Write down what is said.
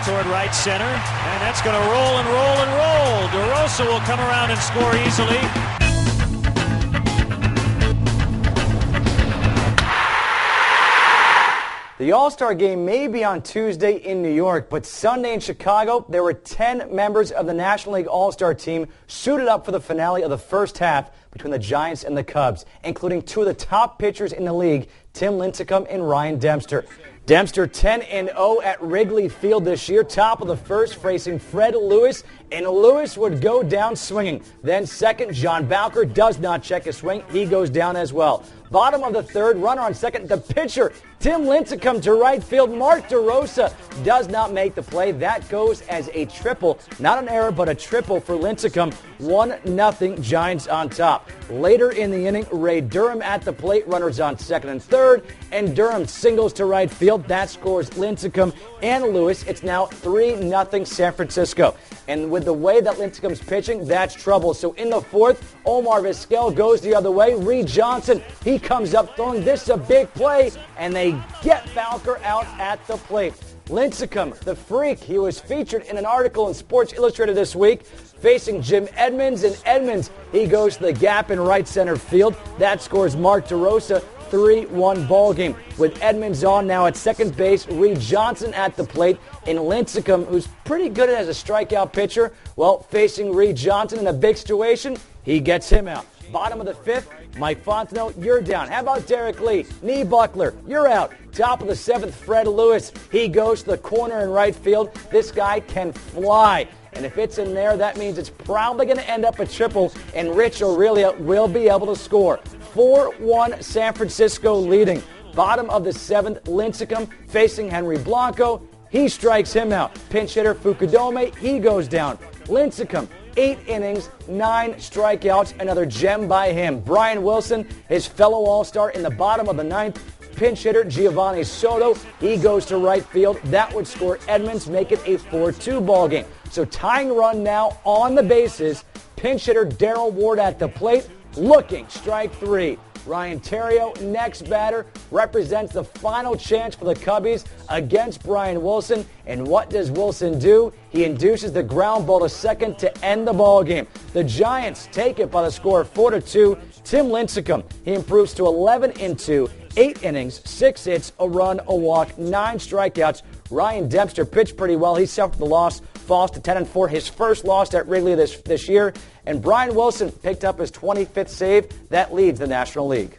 toward right center, and that's going to roll and roll and roll. DeRosa will come around and score easily. The All-Star game may be on Tuesday in New York, but Sunday in Chicago, there were 10 members of the National League All-Star team suited up for the finale of the first half between the Giants and the Cubs, including two of the top pitchers in the league, Tim Lincecum and Ryan Dempster. Dempster 10-0 at Wrigley Field this year, top of the first, facing Fred Lewis, and Lewis would go down swinging. Then second, John Bowker does not check his swing. He goes down as well. Bottom of the third, runner on second, the pitcher, Tim Lincecum to right field. Mark DeRosa does not make the play. That goes as a triple. Not an error, but a triple for Lincecum. 1-0 Giants on top. Later in the inning, Ray Durham at the plate, runners on second and third, and Durham singles to right field. That scores Lincecum and Lewis. It's now 3-0 San Francisco. And with the way that Lincecum's pitching, that's trouble. So in the fourth, Omar Vizquel goes the other way. Reed Johnson, he comes up throwing. This is a big play, and they get Bowker out at the plate. Lincecum, the freak, he was featured in an article in Sports Illustrated this week, facing Jim Edmonds, and Edmonds, he goes to the gap in right center field. That scores Mark DeRosa. 3-1 ball game. With Edmonds on now at second base, Reed Johnson at the plate, and Lincecum, who's pretty good as a strikeout pitcher, well, facing Reed Johnson in a big situation, he gets him out. Bottom of the fifth, Mike Fontenot, you're down. How about Derek Lee? Knee buckler, you're out. Top of the seventh, Fred Lewis, he goes to the corner in right field. This guy can fly. And if it's in there, that means it's probably going to end up a triple, and Rich Aurelia will be able to score. 4-1 San Francisco leading. Bottom of the seventh, Lincecum facing Henry Blanco. He strikes him out. Pinch hitter Fukudome, he goes down. Lincecum, 8 innings, 9 strikeouts, another gem by him. Brian Wilson, his fellow All-Star in the bottom of the ninth. Pinch hitter Giovanni Soto, he goes to right field. That would score Edmonds, make it a 4-2 ball game. So tying run now on the bases. Pinch hitter Darrell Ward at the plate, looking, strike 3. Ryan Theriot, next batter, represents the final chance for the Cubbies against Brian Wilson. And what does Wilson do? He induces the ground ball to second to end the ball game. The Giants take it by the score of 4-2. Tim Lincecum, he improves to 11-2, 8 innings, 6 hits, a run, a walk, 9 strikeouts. Ryan Dempster pitched pretty well. He suffered the loss, falls to 10-4, his first loss at Wrigley this year. And Brian Wilson picked up his 25th save. That leads the National League.